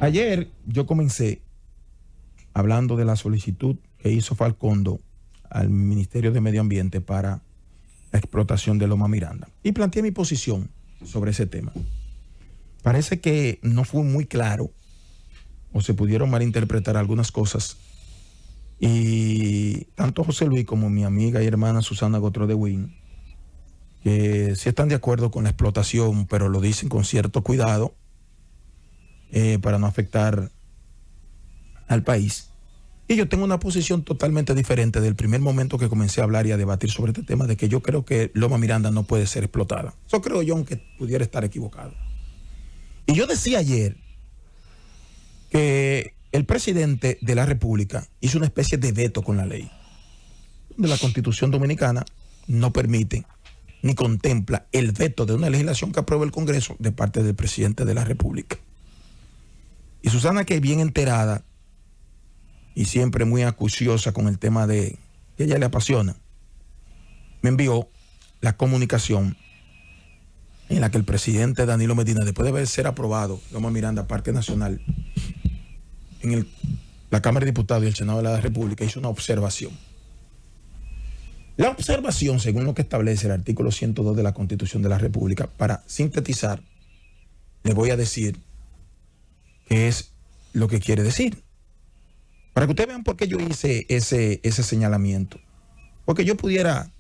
Ayer yo comencé hablando de la solicitud que hizo Falcondo al Ministerio de Medio Ambiente para la explotación de Loma Miranda y planteé mi posición sobre ese tema. Parece que no fue muy claro o se pudieron malinterpretar algunas cosas y tanto José Luis como mi amiga y hermana Susana Gotro de Win, que sí están de acuerdo con la explotación, pero lo dicen con cierto cuidado para no afectar al país. Y yo tengo una posición totalmente diferente del primer momento que comencé a hablar y a debatir sobre este tema, de que yo creo que Loma Miranda no puede ser explotada. Eso creo yo, aunque pudiera estar equivocado. Y yo decía ayer que el presidente de la República hizo una especie de veto con la ley, donde la Constitución Dominicana no permite ni contempla el veto de una legislación que aprueba el Congreso de parte del presidente de la República. Y Susana, que es bien enterada y siempre muy acuciosa con el tema de que ella le apasiona, me envió la comunicación en la que el presidente Danilo Medina, después de haber ser aprobado Loma Miranda, Parque Nacional, en la Cámara de Diputados y el Senado de la República, hizo una observación. La observación, según lo que establece el artículo 102 de la Constitución de la República, para sintetizar, le voy a decir qué es lo que quiere decir. Para que ustedes vean por qué yo hice ese señalamiento. Porque yo pudiera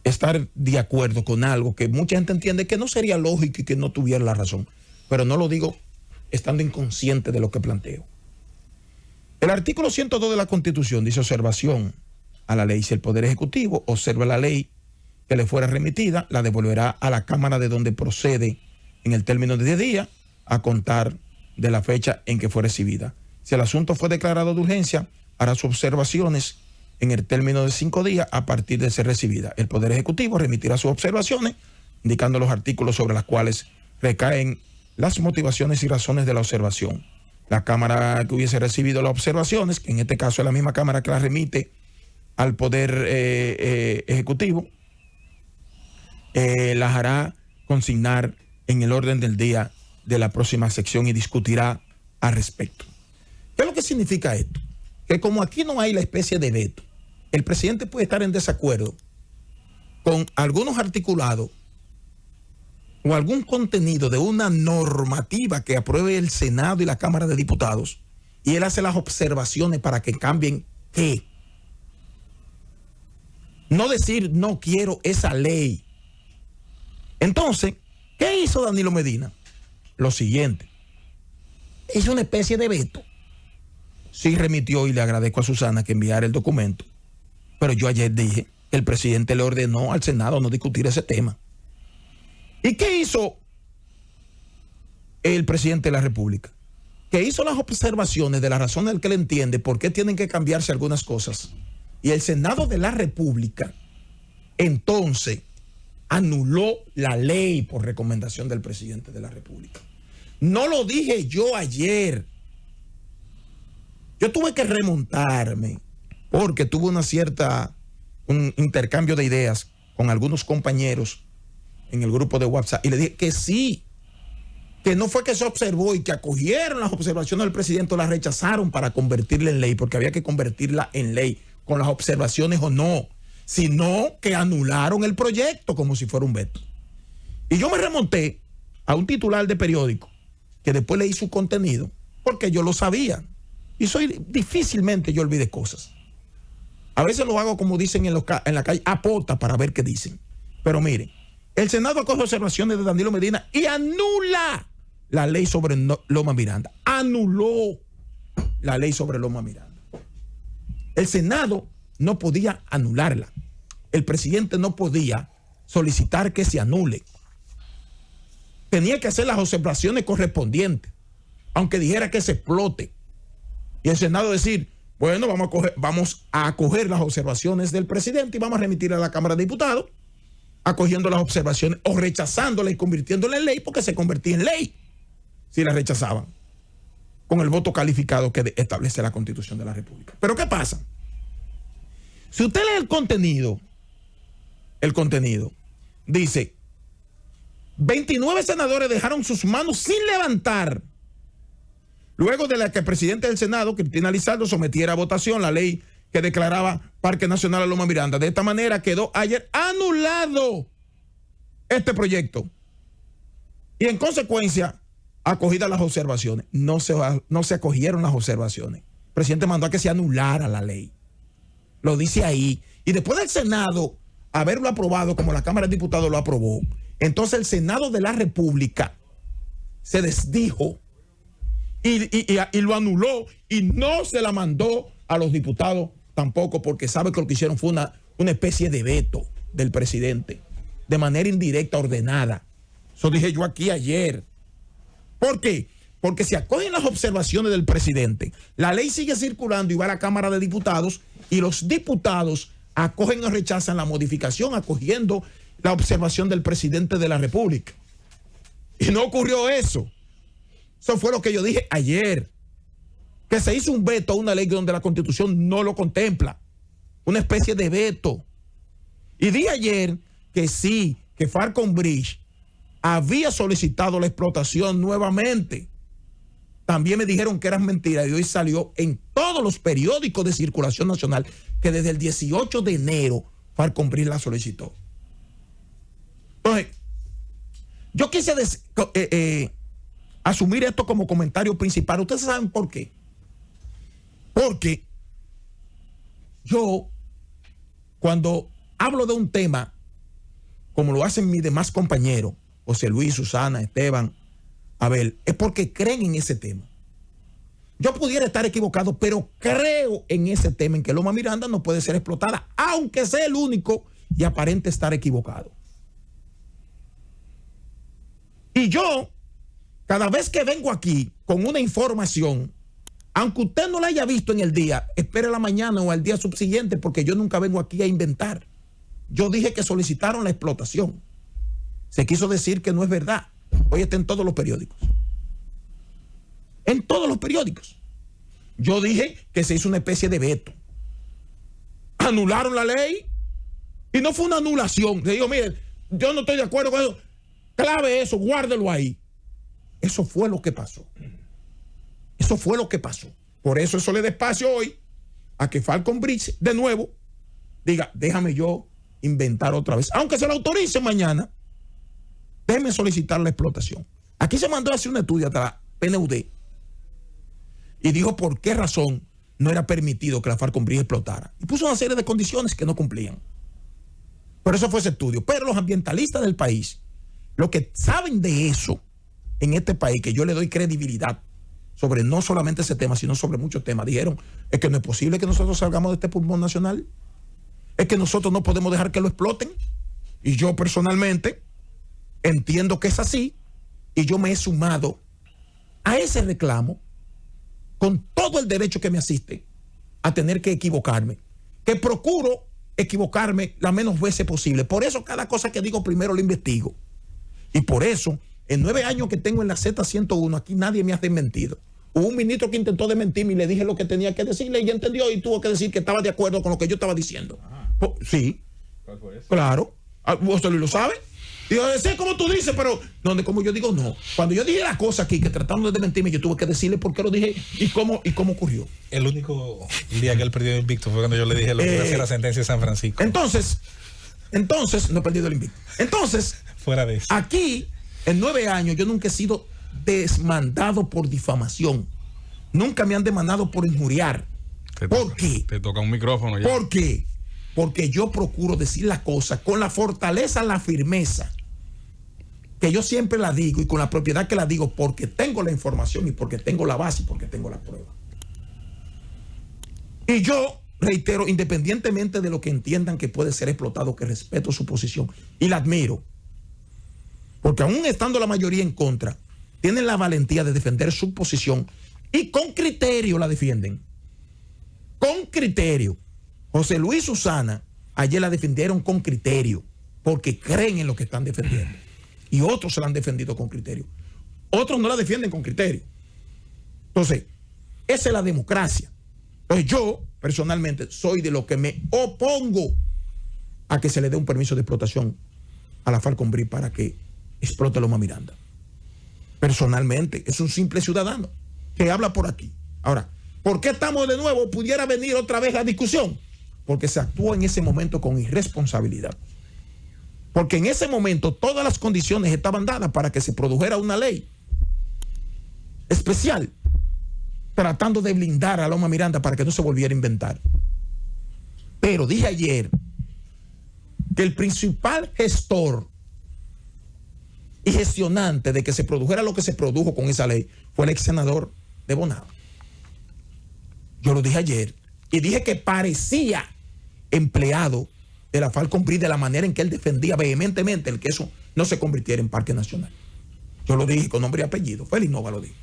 estar de acuerdo con algo que mucha gente entiende que no sería lógico y que no tuviera la razón. Pero no lo digo estando inconsciente de lo que planteo. El artículo 102 de la Constitución dice observación a la ley. Si el Poder Ejecutivo observa la ley que le fuera remitida, la devolverá a la Cámara de donde procede en el término de 10 días a contar de la fecha en que fue recibida. Si el asunto fue declarado de urgencia, hará sus observaciones en el término de 5 días a partir de ser recibida. El Poder Ejecutivo remitirá sus observaciones, indicando los artículos sobre los cuales recaen las motivaciones y razones de la observación. La Cámara que hubiese recibido las observaciones, que en este caso es la misma Cámara que las remite al Poder Ejecutivo, las hará consignar en el orden del día de la próxima sección y discutirá al respecto. ¿Qué es lo que significa esto? Que como aquí no hay la especie de veto, el presidente puede estar en desacuerdo con algunos articulados o algún contenido de una normativa que apruebe el Senado y la Cámara de Diputados, y él hace las observaciones para que cambien ¿qué? No decir no quiero esa ley. Entonces, ¿qué hizo Danilo Medina? Lo siguiente. Hizo una especie de veto. Sí remitió, y le agradezco a Susana que enviara el documento, pero yo ayer dije que el presidente le ordenó al Senado no discutir ese tema. ¿Y qué hizo el presidente de la República? Que hizo las observaciones de la razón del que él entiende por qué tienen que cambiarse algunas cosas. Y el Senado de la República entonces anuló la ley por recomendación del presidente de la República. No lo dije yo ayer. Yo tuve que remontarme porque tuve un intercambio de ideas con algunos compañeros en el grupo de WhatsApp y le dije que sí, que no fue que se observó y que acogieron las observaciones del presidente o las rechazaron para convertirla en ley, porque había que convertirla en ley con las observaciones o no, sino que anularon el proyecto como si fuera un veto. Y yo me remonté a un titular de periódico que después leí su contenido porque yo lo sabía y difícilmente yo olvide cosas. A veces lo hago como dicen en la calle, a pota para ver qué dicen. Pero miren, el Senado acoge observaciones de Danilo Medina y anula la ley sobre Loma Miranda. Anuló la ley sobre Loma Miranda. El Senado no podía anularla. El presidente no podía solicitar que se anule. Tenía que hacer las observaciones correspondientes, aunque dijera que se explote. Y el Senado decir, bueno, vamos a acoger las observaciones del presidente y vamos a remitir a la Cámara de Diputados, acogiendo las observaciones o rechazándola y convirtiéndola en ley, porque se convertía en ley si la rechazaban con el voto calificado que establece la Constitución de la República. Pero ¿qué pasa? Si usted lee el contenido dice 29 senadores dejaron sus manos sin levantar, luego de la que el presidente del Senado, Cristina Lizardo, sometiera a votación la ley que declaraba Parque Nacional a Loma Miranda. De esta manera quedó ayer anulado este proyecto. Y en consecuencia, acogidas las observaciones. No se acogieron las observaciones. El presidente mandó a que se anulara la ley. Lo dice ahí. Y después del Senado haberlo aprobado, como la Cámara de Diputados lo aprobó, entonces el Senado de la República se desdijo y lo anuló y no se la mandó a los diputados tampoco, porque sabe que lo que hicieron fue una especie de veto del presidente, de manera indirecta, ordenada. Eso dije yo aquí ayer. ¿Por qué? Porque si acogen las observaciones del presidente, la ley sigue circulando y va a la Cámara de Diputados y los diputados acogen o rechazan la modificación acogiendo la observación del presidente de la República. Y no ocurrió eso. Eso fue lo que yo dije ayer. Que se hizo un veto a una ley donde la Constitución no lo contempla. Una especie de veto. Y dije ayer que sí, que Falcon Bridge había solicitado la explotación nuevamente. También me dijeron que eran mentiras y hoy salió en todos los periódicos de circulación nacional que desde el 18 de enero Falcon Bridge la solicitó. Entonces, yo quise asumir esto como comentario principal. Ustedes saben por qué. Porque yo, cuando hablo de un tema, como lo hacen mis demás compañeros, José Luis, Susana, Esteban, Abel, es porque creen en ese tema. Yo pudiera estar equivocado, pero creo en ese tema, en que Loma Miranda no puede ser explotada, aunque sea el único y aparente estar equivocado. Y yo, cada vez que vengo aquí con una información, aunque usted no la haya visto en el día, espere la mañana o al día subsiguiente, porque yo nunca vengo aquí a inventar. Yo dije que solicitaron la explotación. Se quiso decir que no es verdad. Hoy está en todos los periódicos. En todos los periódicos. Yo dije que se hizo una especie de veto. Anularon la ley y no fue una anulación. Le digo, mire, yo no estoy de acuerdo con eso. Clave eso, guárdelo ahí. Eso fue lo que pasó. Eso fue lo que pasó. Por eso le da espacio hoy a que Falcon Bridge de nuevo diga, déjame yo inventar otra vez. Aunque se lo autorice mañana, déjeme solicitar la explotación. Aquí se mandó a hacer un estudio hasta la PNUD y dijo por qué razón no era permitido que la Falcon Bridge explotara. Y puso una serie de condiciones que no cumplían. Por eso fue ese estudio. Pero los ambientalistas del país, los que saben de eso en este país, que yo le doy credibilidad sobre no solamente ese tema, sino sobre muchos temas, dijeron, es que no es posible que nosotros salgamos de este pulmón nacional. Es que nosotros no podemos dejar que lo exploten. Y yo personalmente entiendo que es así y yo me he sumado a ese reclamo con todo el derecho que me asiste a tener que equivocarme, que procuro equivocarme las menos veces posible. Por eso cada cosa que digo primero lo investigo. Y por eso, en 9 años que tengo en la Z101, aquí nadie me ha desmentido. Hubo un ministro que intentó desmentirme y le dije lo que tenía que decirle y ella entendió y tuvo que decir que estaba de acuerdo con lo que yo estaba diciendo. Sí. ¿Cuál fue eso? Claro. ¿Usted lo sabe? Digo, sí, como tú dices, pero donde como yo digo, no. Cuando yo dije la cosa aquí, que trataron de desmentirme, yo tuve que decirle por qué lo dije y cómo ocurrió. El único día que él perdió el invicto fue cuando yo le dije lo que iba a ser la sentencia de San Francisco. Entonces, no he perdido el invicto. Entonces, fuera de eso. Aquí, en 9 años, yo nunca he sido desmandado por difamación. Nunca me han demandado por injuriar. ¿Por qué? Te toca un micrófono ya. ¿Por qué? Porque yo procuro decir las cosas con la fortaleza, la firmeza, que yo siempre la digo y con la propiedad que la digo, porque tengo la información y porque tengo la base y porque tengo la prueba. Y yo reitero, independientemente de lo que entiendan que puede ser explotado, que respeto su posición y la admiro, porque aún estando la mayoría en contra, tienen la valentía de defender su posición y con criterio la defienden. Con criterio. José Luis y Susana ayer la defendieron con criterio, porque creen en lo que están defendiendo. Y otros se la han defendido con criterio. Otros no la defienden con criterio. Entonces, esa es la democracia. Entonces yo, personalmente, soy de los que me opongo a que se le dé un permiso de explotación a la Falcon Bridge para que explote Loma Miranda. Personalmente, es un simple ciudadano que habla por aquí. Ahora, ¿por qué estamos de nuevo? Pudiera venir otra vez la discusión. Porque se actuó en ese momento con irresponsabilidad. Porque en ese momento todas las condiciones estaban dadas para que se produjera una ley especial tratando de blindar a Loma Miranda para que no se volviera a inventar. Pero dije ayer que el principal gestor y gestionante de que se produjera lo que se produjo con esa ley fue el ex senador de Bonao. Yo lo dije ayer y dije que parecía empleado de la Falcon Bridge de la manera en que él defendía vehementemente el que eso no se convirtiera en parque nacional. Yo lo dije con nombre y apellido. Félix Nova lo dijo.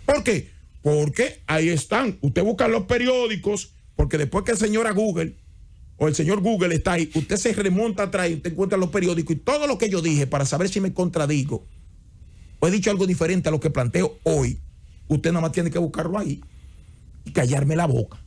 ¿Por qué? Porque ahí están. Usted busca los periódicos, porque después que el señor Google o el señor Google está ahí, usted se remonta atrás y usted encuentra los periódicos y todo lo que yo dije para saber si me contradigo o he dicho algo diferente a lo que planteo hoy. Usted nada más tiene que buscarlo ahí y callarme la boca.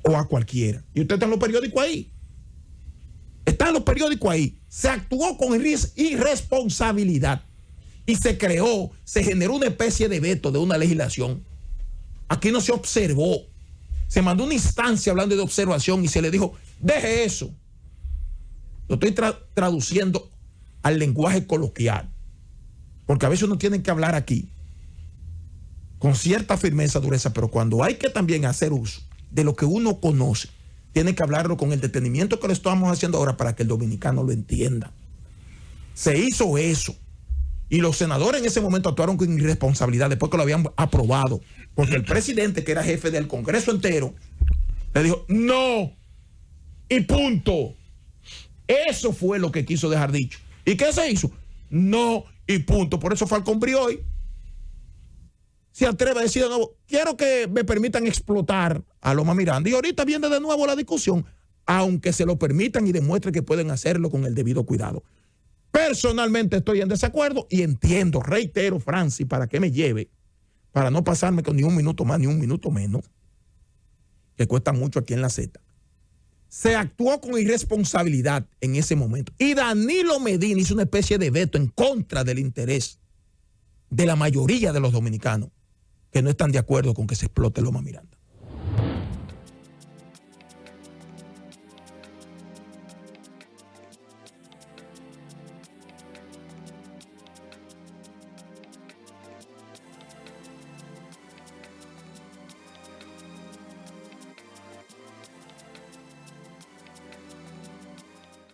O a cualquiera. Y usted está en los periódicos ahí. Está en los periódicos ahí. Se actuó con irresponsabilidad. Y se creó, se generó una especie de veto de una legislación. Aquí no se observó. Se mandó una instancia hablando de observación y se le dijo, deje eso. Lo estoy traduciendo al lenguaje coloquial. Porque a veces uno tiene que hablar aquí con cierta firmeza, dureza, pero cuando hay que también hacer uso de lo que uno conoce, tiene que hablarlo con el detenimiento que lo estamos haciendo ahora para que el dominicano lo entienda. Se hizo eso. Y los senadores en ese momento actuaron con irresponsabilidad después que lo habían aprobado. Porque el presidente, que era jefe del Congreso entero, le dijo, no, y punto. Eso fue lo que quiso dejar dicho. ¿Y qué se hizo? No, y punto. Por eso Falcon Bridge hoy se atreve a decir de nuevo, quiero que me permitan explotar a Loma Miranda. Y ahorita viene de nuevo la discusión, aunque se lo permitan y demuestren que pueden hacerlo con el debido cuidado. Personalmente estoy en desacuerdo y entiendo, reitero, Francis, para que me lleve, para no pasarme con ni un minuto más ni un minuto menos, que cuesta mucho aquí en la Z. Se actuó con irresponsabilidad en ese momento. Y Danilo Medina hizo una especie de veto en contra del interés de la mayoría de los dominicanos que no están de acuerdo con que se explote Loma Miranda.